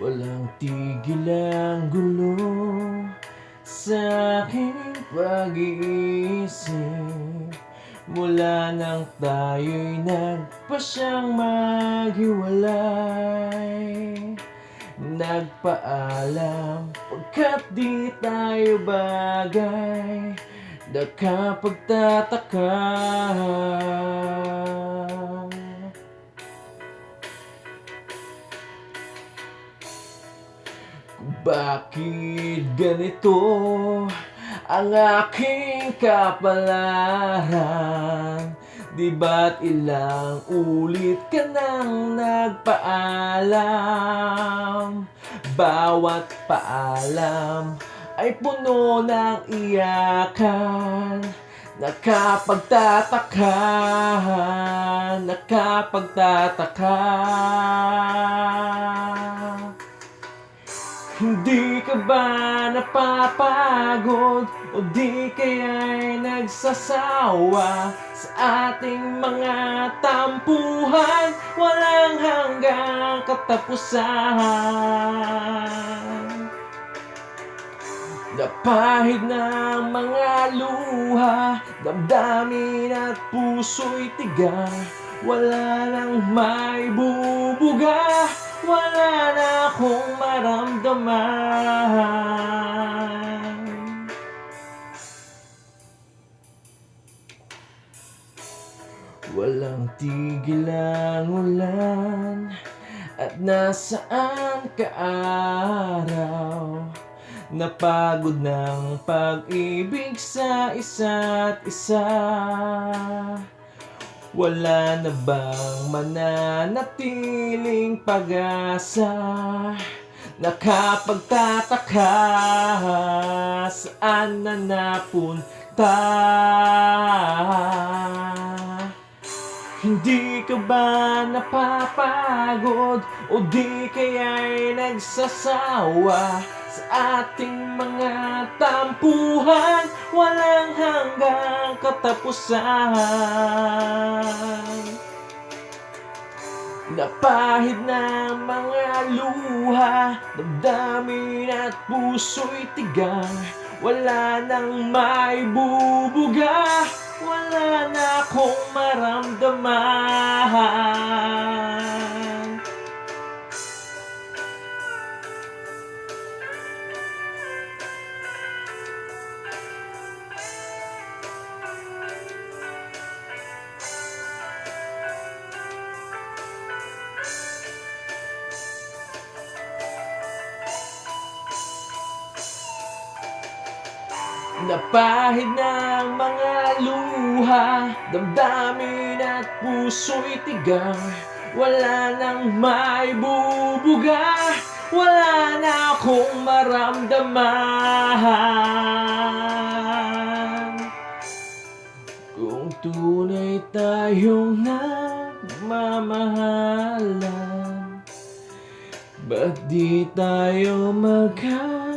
Walang tigil ang gulo sa aking pag-iisip mula nang tayo'y nagpasyang maghiwalay. Nagpaalam pagkat di tayo bagay, nakapagtataka. Bakit ganito ang aking kapalaran? Di ba't ilang ulit ka nang nagpaalam? Bawat paalam ay puno ng iyakan. Nakapagtataka, nakapagtataka. Hindi ka ba napapagod o di kaya'y nagsasawa sa ating mga tampuhan? Walang hanggang katapusan. Napahid ng mga luha, damdamin at puso'y tiga. Wala nang may bubuga, wala na akong maramdaman. Walang tigil ang ulan at nasaan ka araw. Napagod ng pag-ibig sa isa't isa. Wala na bang mananatiling pag-asa? Nakapagtataka, saan na napunta? Hindi ka ba napapagod o di kaya'y nagsasawa sa ating mga tampuhan? Walang hanggang katapusan. Napahid ng mga luha, damdamin at puso'y tigang. Wala nang may bubuga, wala na akong maramdaman. Napahid ng mga luha, damdamin at puso'y tigang. Wala nang may bubuga, wala na akong maramdaman. Kung tunay tayong nagmamahalan, ba't di tayo magkasundo?